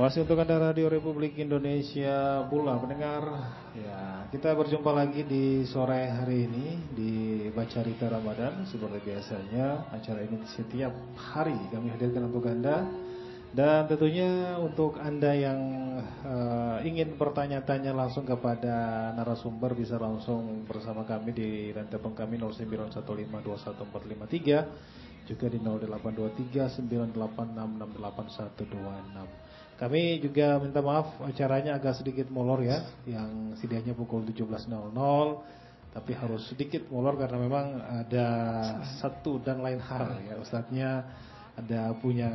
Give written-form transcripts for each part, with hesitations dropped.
Masih untuk Anda Radio Republik Indonesia Pula pendengar. Ya, kita berjumpa lagi di sore hari ini di Baca Rita Ramadan. Seperti biasanya, acara ini setiap hari kami hadirkan untuk Anda. Dan tentunya untuk Anda yang ingin bertanya-tanya langsung kepada narasumber, bisa langsung bersama kami di line telepon kami 0915214553, juga di 082398668126. Kami juga minta maaf, acaranya agak sedikit molor ya, yang sedianya pukul 17.00, tapi harus sedikit molor karena memang ada satu dan lain hal ya. Ustadznya ada punya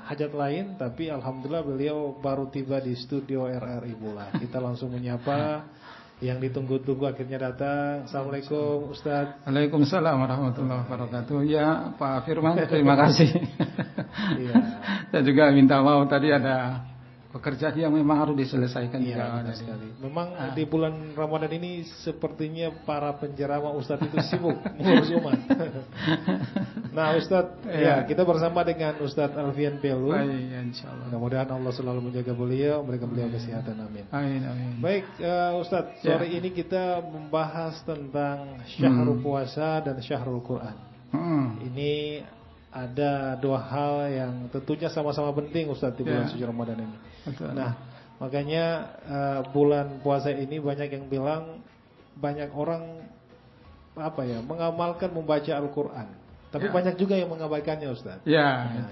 hajat lain, tapi alhamdulillah beliau baru tiba di studio RRI Pula. Kita langsung menyapa yang ditunggu-tunggu akhirnya datang. Assalamualaikum Ustadz. Waalaikumsalam warahmatullahi wabarakatuh. Ya Pak Firman, terima kasih. Iya. Saya juga minta maaf tadi ada pekerjaan yang memang harus diselesaikan. Iya, benar sekali. Memang di bulan Ramadan ini sepertinya para penceramah Ustadz itu sibuk mengurus umat. Nah Ustadz, ya kita bersama dengan Ustadz Alfian Pelu. Ya, insyaallah. Mudah-mudahan Allah selalu menjaga beliau, memberikan beliau kesehatan, amin. Amin, amin. Baik Ustadz, sore ini kita membahas tentang syahrul puasa dan syahrul Quran. Ini ada dua hal yang tentunya sama-sama penting Ustadz di bulan suci Ramadan ini. Betul. Nah, makanya bulan puasa ini banyak yang bilang, banyak orang mengamalkan membaca Al-Quran, tapi banyak juga yang mengabaikannya Ustadz.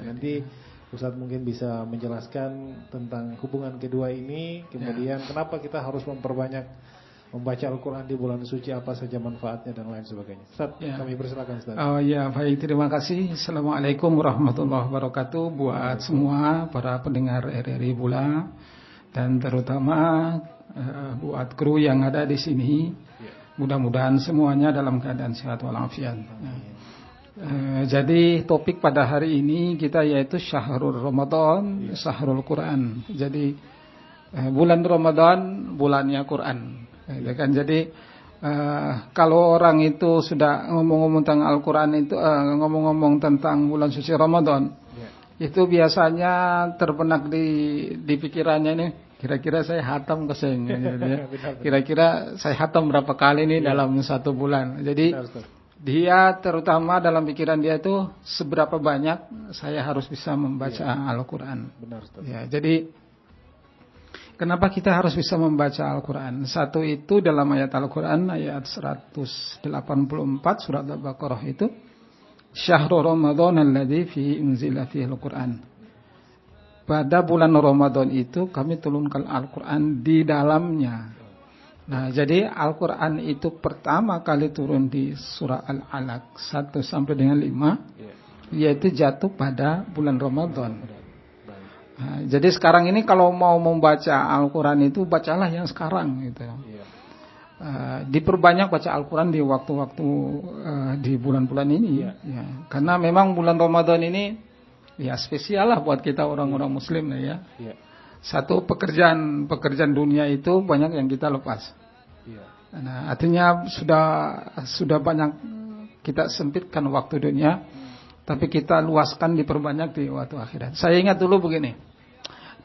Nanti Ustadz mungkin bisa menjelaskan tentang hubungan kedua ini, kemudian kenapa kita harus memperbanyak membaca Al-Quran di bulan suci, apa saja manfaatnya dan lain sebagainya. Ustaz, kami persilakan Ustaz. Oh ya, baik, terima kasih. Assalamualaikum warahmatullahi wabarakatuh buat semua para pendengar RRI Pula, dan terutama buat kru yang ada di sini. Mudah-mudahan semuanya dalam keadaan sehat walafiat. Jadi topik pada hari ini kita yaitu Syahrul Ramadan, Syahrul Quran. Jadi bulan Ramadan, bulannya Quran. Jadi kalau orang itu sudah ngomong-ngomong tentang Al-Quran itu, ngomong-ngomong tentang bulan suci Ramadan, itu biasanya terbenak di pikirannya ini, kira-kira saya hatam kesini, kira-kira saya hatam berapa kali nih dalam satu bulan. Jadi dia terutama dalam pikiran dia itu seberapa banyak saya harus bisa membaca Al-Quran. Jadi kenapa kita harus bisa membaca Al-Quran? Satu itu dalam ayat Al-Quran ayat 184 surat Al-Baqarah itu, Syahrul Ramadan alladzi fihi unzila fihi Al-Quran. Pada bulan Ramadan itu kami turunkan Al-Quran di dalamnya. Nah, jadi Al-Quran itu pertama kali turun di surah Al-Alaq 1 sampai dengan 5, yaitu jatuh pada bulan Ramadan. Nah, jadi sekarang ini kalau mau membaca Al-Quran itu bacalah yang sekarang gitu. Diperbanyak baca Al-Quran di waktu-waktu di bulan-bulan ini. Karena memang bulan Ramadan ini spesial lah buat kita orang-orang Muslim ya. Satu, pekerjaan dunia itu banyak yang kita lepas. Nah, artinya sudah banyak kita sempitkan waktu dunia, tapi kita luaskan, diperbanyak di waktu akhirat. Saya ingat dulu begini.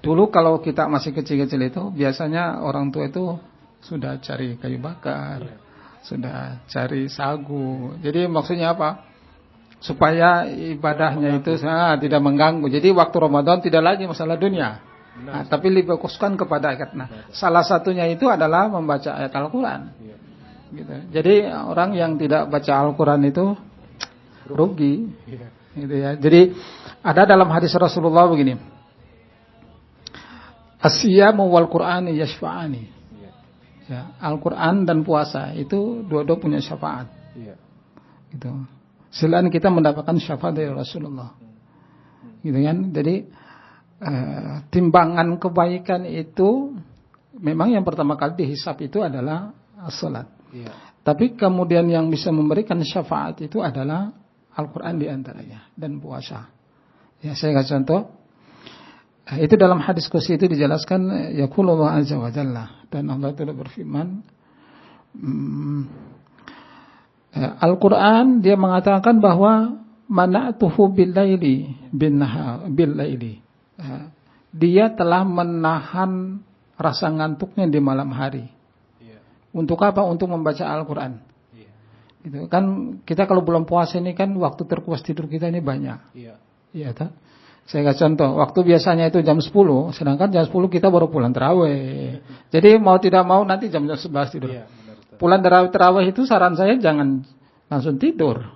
Dulu kalau kita masih kecil-kecil itu biasanya orang tua itu sudah cari kayu bakar, sudah cari sagu. Jadi maksudnya apa? Supaya ibadahnya itu tidak mengganggu. Jadi waktu Ramadan tidak lagi masalah dunia. Nah, tapi difokuskan kepada ayat. Nah, salah satunya itu adalah membaca ayat Al-Quran. Gitu. Jadi orang yang tidak baca Al-Quran itu rugi. Gitu ya. Jadi ada dalam hadis Rasulullah begini, As-siyamu wal Qur'ani yashfa'ani. Al-Quran dan puasa itu dua-dua punya syafaat. Gitu. Selain kita mendapatkan syafaat dari Rasulullah. Gitu kan? Jadi timbangan kebaikan itu memang yang pertama kali dihisap itu adalah salat. Tapi kemudian yang bisa memberikan syafaat itu adalah Al-Quran diantaranya dan puasa. Ya, saya kasih contoh. Itu dalam hadis qudsi itu dijelaskan, yaqulullah azza wa jalla, dan Allah telah berfirman, Al-Quran dia mengatakan bahwa mana'tuhu bil laili bin nahar bil laili. dia telah menahan rasa ngantuknya di malam hari. Untuk apa? Untuk membaca Al-Quran. Gitu. Kan kita kalau bulan puasa ini kan waktu terpuas tidur kita ini banyak. Iya tak? Saya kasih contoh, waktu biasanya itu jam 10, sedangkan jam 10 kita baru pulang tarawih. Jadi mau tidak mau nanti jam 11 tidur. Pulang tarawih itu saran saya jangan langsung tidur.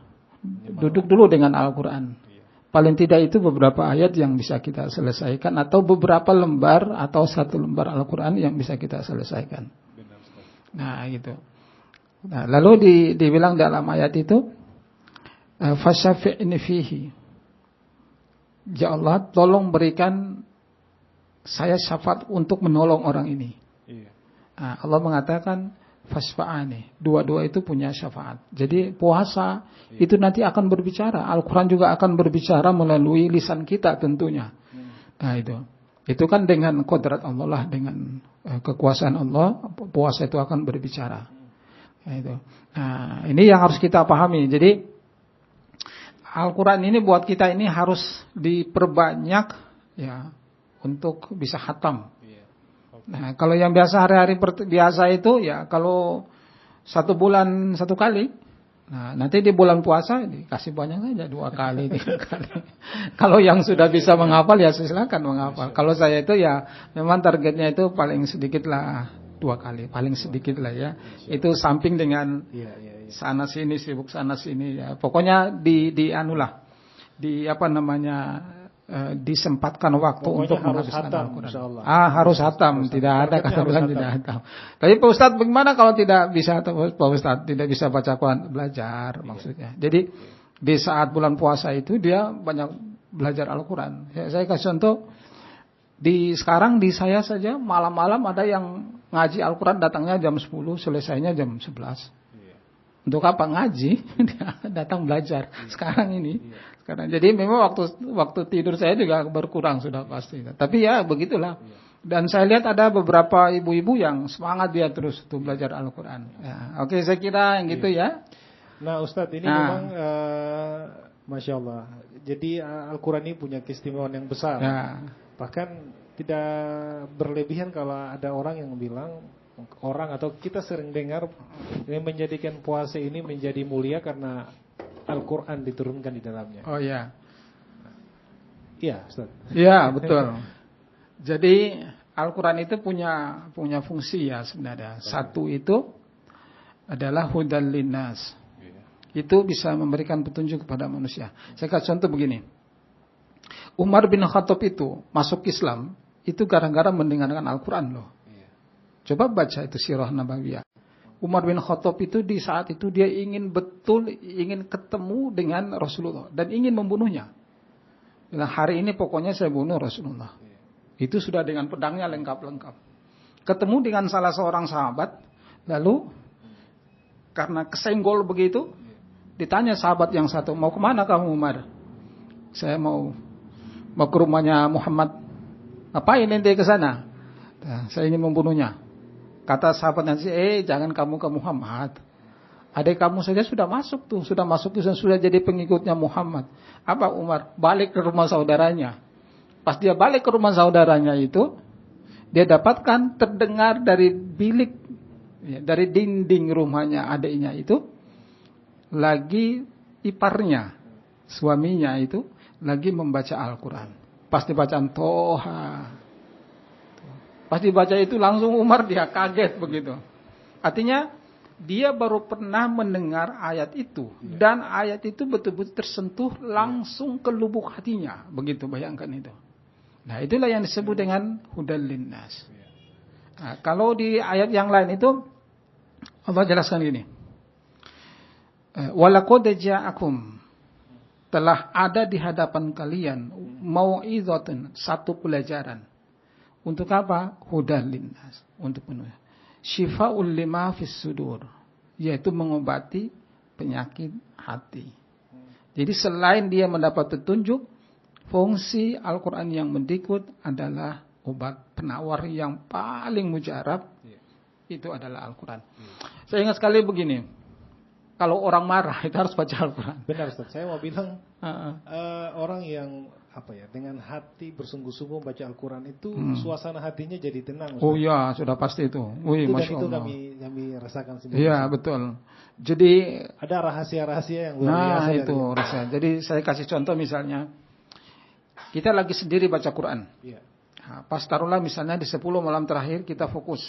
Duduk dulu dengan Al-Quran. Paling tidak itu beberapa ayat yang bisa kita selesaikan, atau beberapa lembar atau satu lembar Al-Quran yang bisa kita selesaikan. Nah gitu. Nah, lalu dibilang dalam ayat itu, fasyafi'ni fihi. Ya Allah, tolong berikan saya syafaat untuk menolong orang ini. Nah, Allah mengatakan fasfa'ani. Dua-dua itu punya syafaat. Jadi puasa itu nanti akan berbicara. Al-Quran juga akan berbicara melalui lisan kita tentunya. Nah itu. Itu kan dengan kodrat Allah lah, dengan kekuasaan Allah, puasa itu akan berbicara. Nah, itu. Nah, ini yang harus kita pahami. Jadi Al-Quran ini buat kita ini harus diperbanyak ya untuk bisa khatam. Nah, kalau yang biasa hari-hari biasa itu ya kalau 1 bulan 1 kali. Nah, nanti di bulan puasa dikasih banyak saja 2 kali, 3 kali. Kalau yang sudah bisa menghafal ya silakan menghafal. Kalau saya itu ya memang targetnya itu paling sedikit lah 2 kali, paling sedikit lah ya. Itu samping dengan sana sini sibuk sana sini ya. Pokoknya anulah di apa namanya disempatkan waktu untuk menghabiskan Al-Quran. Harus hatam, tidak ada kata bilang tidak hatam. Tapi Pak Ustadz bagaimana kalau tidak bisa, Pak Ustadz tidak bisa baca Quran, belajar maksudnya. Jadi di saat bulan puasa itu dia banyak belajar Al-Quran. Saya kasih contoh, sekarang di saya saja malam-malam ada yang ngaji Al-Quran datangnya jam 10, selesainya jam 11. Untuk apa ngaji? Dia datang belajar sekarang ini. Jadi memang waktu tidur saya juga berkurang sudah pasti. Tapi ya begitulah. Dan saya lihat ada beberapa ibu-ibu yang semangat dia terus untuk belajar Al-Quran. Ya, oke, saya kira yang gitu ya. Nah Ustadz ini memang Masya Allah. Jadi Al-Quran ini punya keistimewaan yang besar. Ya. Bahkan tidak berlebihan kalau ada orang yang bilang, atau kita sering dengar yang menjadikan puasa ini menjadi mulia karena Al-Quran diturunkan di dalamnya. Oh ya. Iya, Ustaz. Iya, betul. Jadi Al-Quran itu punya fungsi ya sebenarnya. Satu itu adalah hudal linnas. Itu bisa memberikan petunjuk kepada manusia. Saya kasih contoh begini. Umar bin Khattab itu masuk Islam itu gara-gara mendengarkan Al-Quran loh. Coba baca itu sirah Nabawiyah. Umar bin Khattab itu di saat itu dia ingin ketemu dengan Rasulullah dan ingin membunuhnya. Nah, hari ini pokoknya saya bunuh Rasulullah. Itu sudah dengan pedangnya lengkap-lengkap. Ketemu dengan salah seorang sahabat, lalu karena kesenggol begitu, ditanya sahabat yang satu, mau kemana kamu Umar? Saya mau ke rumahnya Muhammad. Ngapain ente ke sana? Nah, saya ingin membunuhnya. Kata sahabat nanti, jangan kamu ke Muhammad. Adik kamu saja sudah masuk dan sudah jadi pengikutnya Muhammad. Apa Umar? Balik ke rumah saudaranya. Pas dia balik ke rumah saudaranya itu, dia dapatkan terdengar dari bilik, dari dinding rumahnya adiknya itu, lagi iparnya, suaminya itu, lagi membaca Al-Quran. Pas dibacaan Toha. Pas dibaca itu langsung Umar dia kaget begitu. Artinya dia baru pernah mendengar ayat itu. Dan ayat itu betul-betul tersentuh langsung ke lubuk hatinya. Begitu bayangkan itu. Nah itulah yang disebut dengan hudal linnas. Nah, kalau di ayat yang lain itu Allah jelaskan gini. Walaqad ja'akum, telah ada di hadapan kalian mau'izatun, satu pelajaran. Untuk apa? Hudal linnas, untuk penuh. Syifa'ul lima fis sudur, yaitu mengobati penyakit hati. Jadi selain dia mendapat petunjuk, fungsi Al-Quran yang mendikut adalah obat penawar yang paling mujarab. Itu adalah Al-Quran. Saya ingat sekali begini, kalau orang marah itu harus baca Al-Quran. Benar Ustaz, saya mau bilang orang yang dengan hati bersungguh-sungguh baca Al-Quran itu suasana hatinya jadi tenang. Oh ya, sudah pasti itu. Wih, itu Masya dan itu Allah. kami rasakan sendiri. Iya, betul. Jadi ada rahasia-rahasia yang luar biasa. Nah, itu rahasia. Jadi saya kasih contoh misalnya, kita lagi sendiri baca Quran. Iya. Nah, pas taruhlah misalnya di 10 malam terakhir kita fokus.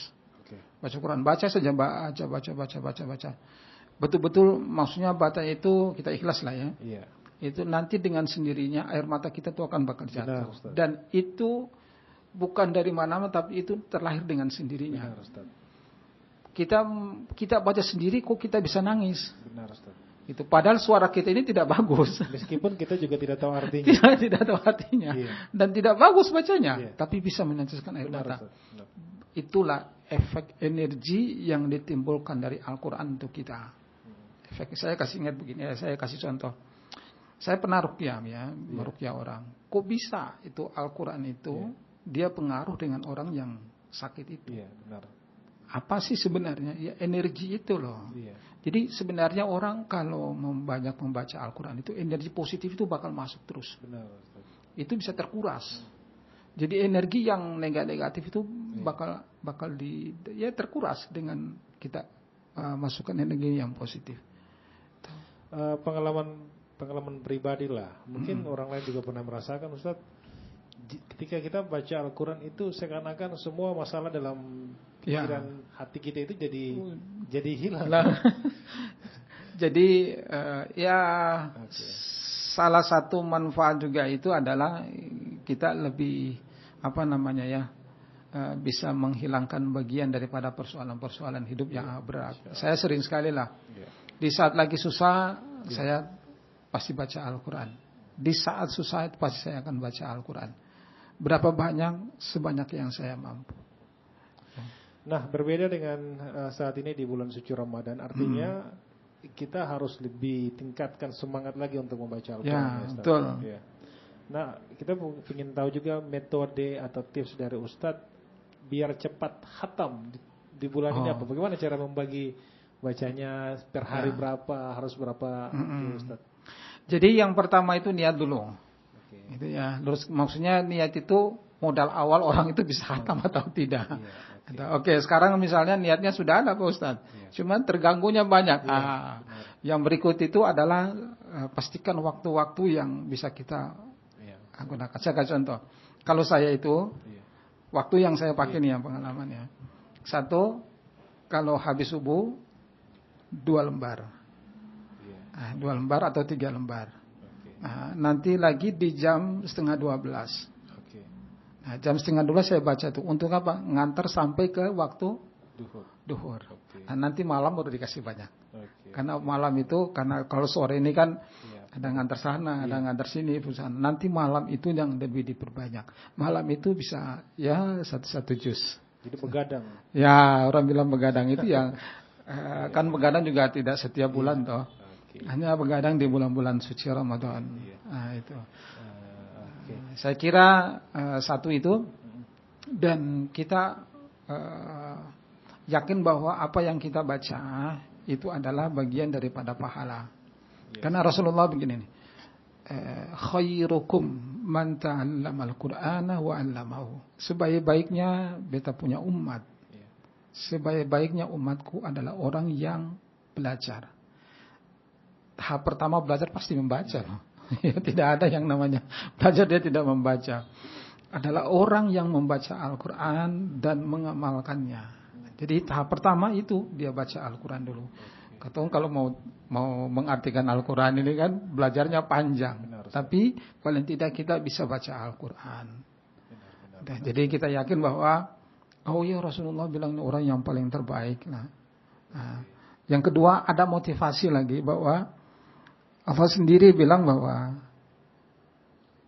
Baca Quran, baca saja, baca. Betul-betul maksudnya baca itu kita ikhlas lah ya. Iya. Itu nanti dengan sendirinya air mata kita tuh akan bakal jatuh. Benar, dan itu bukan dari mana-mana, tapi itu terlahir dengan sendirinya. Benar, Ustaz. Kita baca sendiri kok kita bisa nangis. Benar, Ustaz. Itu padahal suara kita ini tidak bagus. Meskipun kita juga tidak tahu artinya. tidak tahu artinya. Iya. Dan tidak bagus bacanya, Iya. tapi bisa meneteskan air Benar, mata. Ustaz. Benar. Itulah efek energi yang ditimbulkan dari Al-Quran untuk kita. Efek, saya kasih ingat begini, saya kasih contoh. Saya pernah ruqyah ya, meruqyah orang. Kok bisa itu Al-Quran itu dia pengaruh dengan orang yang sakit itu? Iya, benar. Apa sih sebenarnya? Ya energi itu loh. Iya. Jadi sebenarnya orang kalau banyak membaca Al-Quran itu energi positif itu bakal masuk terus. Benar, Ustaz. Itu bisa terkuras. Jadi energi yang negatif itu bakal terkuras dengan kita masukkan energi yang positif. Pengalaman pribadi lah. Mungkin orang lain juga pernah merasakan, Ustaz. Ketika kita baca Al-Quran itu seakan-akan semua masalah dalam pikiran hati kita itu jadi hilang. Jadi salah satu manfaat juga itu adalah kita lebih bisa menghilangkan bagian daripada persoalan-persoalan hidup yang berat. Saya sering sekali lah di saat lagi susah saya pasti baca Al-Quran. Di saat susah itu pasti saya akan baca Al-Quran. Berapa banyak? Sebanyak yang saya mampu. Nah, berbeda dengan saat ini di bulan suci Ramadan, artinya kita harus lebih tingkatkan semangat lagi untuk membaca Al-Quran. Ya, betul. Ya. Nah, kita ingin tahu juga metode atau tips dari Ustadz biar cepat khatam di bulan ini apa? Bagaimana cara membagi bacanya per hari berapa, harus berapa, Ustadz? Jadi yang pertama itu niat dulu. Itu ya. Terus maksudnya niat itu modal awal orang itu bisa khatam atau tidak. Oke, sekarang misalnya niatnya sudah ada Pak Ustadz. Cuman terganggunya banyak. Yang berikut itu adalah pastikan waktu-waktu yang bisa kita gunakan. Saya kasih contoh. Kalau saya itu waktu yang saya pakai nih yang pengalamannya. 1, kalau habis subuh 2 lembar. 2 lembar atau 3 lembar. Nanti lagi di jam 11:30. Nah, jam 11:30 saya baca tuh. Untuk apa? Ngantar sampai ke waktu duhur. Nah, nanti malam baru dikasih banyak. Karena malam itu, karena kalau sore ini kan ada ngantar sana, ada ngantar sini, perusahaan. Nanti malam itu yang lebih diperbanyak. Malam itu bisa satu juz. Jadi begadang. Ya, orang bilang begadang itu yang kan begadang juga tidak setiap bulan toh. Hanya begadang di bulan-bulan suci Ramadan. Nah, itu. Saya kira satu itu, dan kita yakin bahwa apa yang kita baca itu adalah bagian daripada pahala. Karena Rasulullah begini nih, khairukum man ta'allamal Qur'ana wa 'allamahu. Sebaik-baiknya beta punya umat. Sebaik-baiknya umatku adalah orang yang belajar. Tahap pertama belajar pasti membaca. Tidak ada yang namanya belajar dia tidak membaca. Adalah orang yang membaca Al-Quran dan mengamalkannya. Jadi tahap pertama itu dia baca Al-Quran dulu. Kalau mau mengartikan Al-Quran ini kan belajarnya panjang. Tapi paling tidak kita bisa baca Al-Quran. Jadi kita yakin bahwa Rasulullah bilang ini orang yang paling terbaik. Yang kedua ada motivasi lagi bahwa Allah sendiri bilang bahwa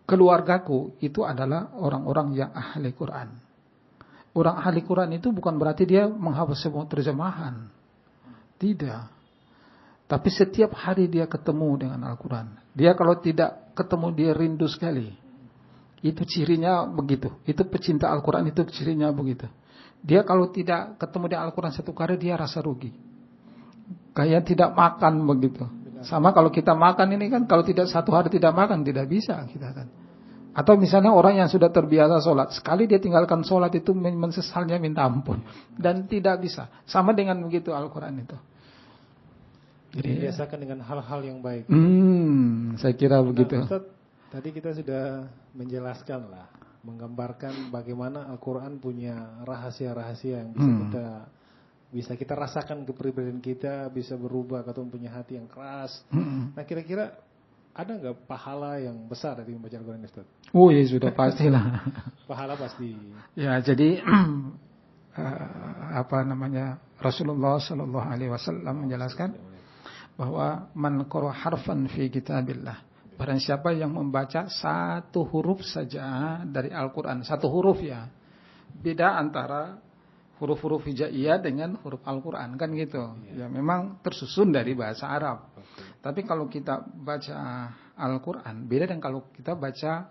keluargaku itu adalah orang-orang yang ahli Quran. Orang ahli Quran itu bukan berarti dia menghafal semua terjemahan. Tidak. Tapi setiap hari dia ketemu dengan Al-Quran. Dia kalau tidak ketemu dia rindu sekali. Itu cirinya begitu. Itu pecinta Al-Quran itu cirinya begitu. Dia kalau tidak ketemu dengan Al-Quran satu kali dia rasa rugi. Kayak tidak makan begitu. Sama kalau kita makan ini kan, kalau tidak satu hari tidak makan tidak bisa kita kan. Atau misalnya orang yang sudah terbiasa sholat, sekali dia tinggalkan sholat itu mensesalnya minta ampun. Dan tidak bisa. Sama dengan begitu Al-Quran itu. Jadi biasakan dengan hal-hal yang baik. Saya kira begitu. Ustaz, tadi kita sudah menjelaskan lah, menggambarkan bagaimana Al-Quran punya rahasia-rahasia yang bisa kita rasakan kepribadian kita, bisa berubah atau punya hati yang keras. Nah kira-kira ada nggak pahala yang besar dari membaca Al-Quran, Ustaz? Oh ya sudah pastilah. Pahala pasti. Ya jadi Rasulullah Shallallahu Alaihi Wasallam menjelaskan bahwa man qara harfan fi kitabillah, barang siapa yang membaca satu huruf saja dari Al-Quran, satu huruf ya, beda antara huruf-huruf hijaiyah dengan huruf Al-Quran kan gitu. Ya memang tersusun dari bahasa Arab. Tapi kalau kita baca Al-Quran beda dengan kalau kita baca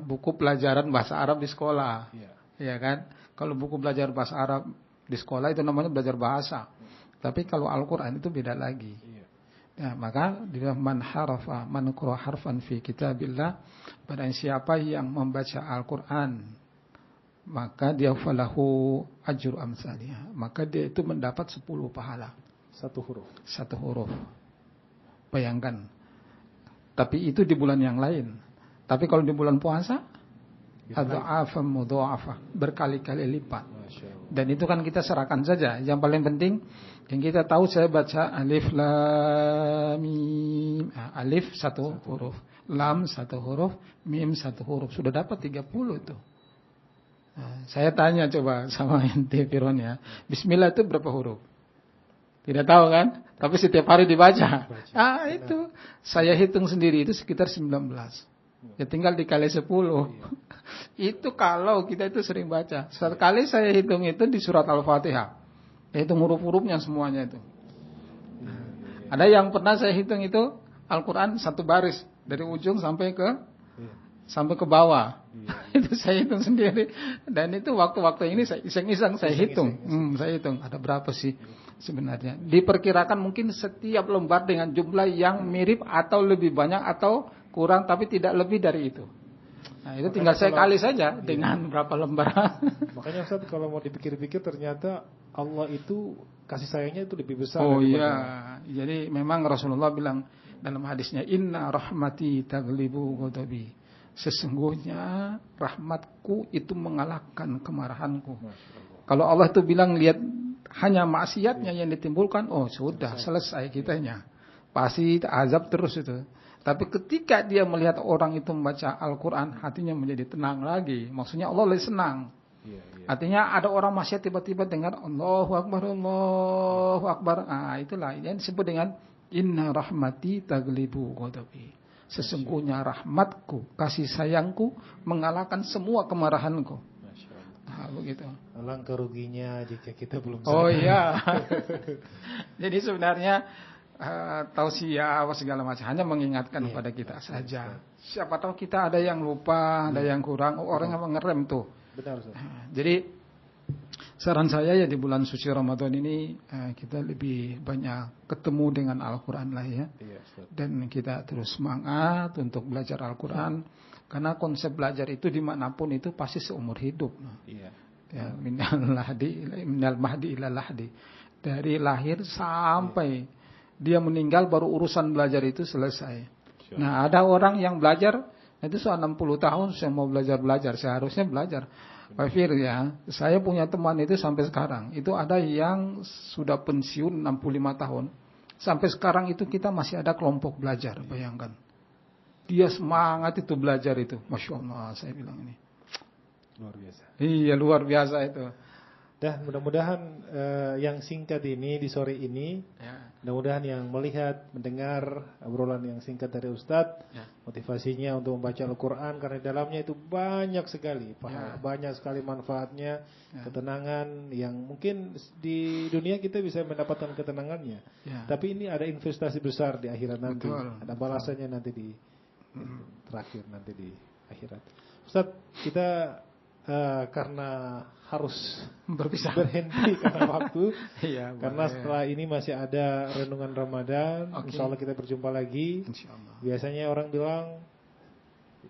buku pelajaran bahasa Arab di sekolah. Ya kan? Kalau buku belajar bahasa Arab di sekolah itu namanya belajar bahasa. Tapi kalau Al-Quran itu beda lagi. Ya, maka di dalam man qara harfan fi kitabillah, barang siapa yang membaca Al-Quran maka dia falahu ajru amsalih, maka dia itu mendapat 10 pahala. Satu huruf. Bayangkan. Tapi itu di bulan yang lain. Tapi kalau di bulan puasa, adha'afan mudha'afah, berkali-kali lipat. Dan itu kan kita serahkan saja. Yang paling penting yang kita tahu, saya baca alif lam mim. Alif satu huruf, lam satu huruf, mim satu huruf. Sudah dapat 30 itu. Nah, saya tanya coba sama ente Firman ya, Bismillah itu berapa huruf? Tidak tahu kan? Tapi setiap hari dibaca. Itu saya hitung sendiri itu sekitar 19. Ya tinggal dikali 10. Itu kalau kita itu sering baca. Sekali saya hitung itu di surat Al-Fatihah. Hitung huruf-hurufnya semuanya itu. Ada yang pernah saya hitung itu Al-Quran satu baris dari ujung sampai ke bawah. Itu saya hitung sendiri. Dan itu waktu-waktu ini saya iseng-iseng saya hitung. Saya hitung ada berapa sih sebenarnya. Diperkirakan mungkin setiap lembar dengan jumlah yang mirip atau lebih banyak atau kurang, tapi tidak lebih dari itu. Nah itu tinggal saya kali saja dengan berapa lembar. Makanya Ustaz kalau mau dipikir-pikir ternyata Allah itu kasih sayangnya itu lebih besar. Oh iya. Jadi memang Rasulullah bilang dalam hadisnya, Inna rahmati taglibu ghadabi. Sesungguhnya rahmatku itu mengalahkan kemarahanku. Kalau Allah itu bilang lihat hanya maksiatnya yang ditimbulkan, oh sudah selesai kitanya. Pasti azab terus itu. Tapi ketika dia melihat orang itu membaca Al-Quran, hatinya menjadi tenang lagi. Maksudnya Allah lebih senang. Artinya ada orang maksiat tiba-tiba dengar Allahu Akbar, Allahu Akbar. Itulah yang disebut dengan Inna rahmati taglibu ghadabi. Sesungguhnya rahmatku, kasih sayangku mengalahkan semua kemarahanku. Begitu. Alangkah ruginya jika kita belum sadar. Oh iya. Jadi sebenarnya tausiah segala macam hanya mengingatkan kepada kita saja. Siapa tahu kita ada yang lupa, ada yang kurang. Orang yang ngerem tuh. Benar. Jadi saran saya ya di bulan suci Ramadan ini kita lebih banyak ketemu dengan Al-Quran lah ya. Dan kita terus semangat untuk belajar Al-Quran. Karena konsep belajar itu dimanapun itu pasti seumur hidup. Ya, minal mahdi ilal lahdi. Dari lahir sampai dia meninggal baru urusan belajar itu selesai. Nah ada orang yang belajar itu sudah 60 tahun saya mau belajar seharusnya belajar. Pak Fir ya, saya punya teman itu sampai sekarang. Itu ada yang sudah pensiun 65 tahun. Sampai sekarang itu kita masih ada kelompok belajar, bayangkan. Dia semangat itu belajar itu. Masya Allah saya bilang ini. Luar biasa. Iya luar biasa itu. Dan mudah-mudahan yang singkat ini di sore ini, mudah-mudahan yang melihat, mendengar obrolan yang singkat dari Ustadz, motivasinya untuk membaca Al-Quran karena di dalamnya itu banyak sekali, banyak sekali manfaatnya, ketenangan yang mungkin di dunia kita bisa mendapatkan ketenangannya, tapi ini ada investasi besar di akhirat nanti, ada balasannya nanti di terakhir nanti di akhirat. Ustadz, kita karena harus berhenti karena waktu, karena setelah ini masih ada renungan Ramadan. Insya Allah kita berjumpa lagi. Biasanya orang bilang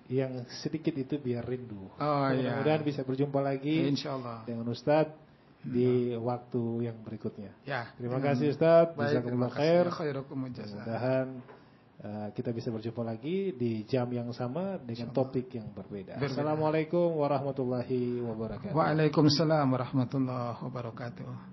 yang sedikit itu biar rindu. Oh iya. Mudah-mudahan bisa berjumpa lagi Insyaallah. dengan Ustadz di waktu yang berikutnya. Ya. Terima kasih Ustadz. Baik, terima Jazakumullah khair. kasih. Khairukum jazaa. Mudah-mudahan kita bisa berjumpa lagi di jam yang sama dengan topik yang berbeda. Assalamualaikum warahmatullahi wabarakatuh. Waalaikumsalam warahmatullahi wabarakatuh.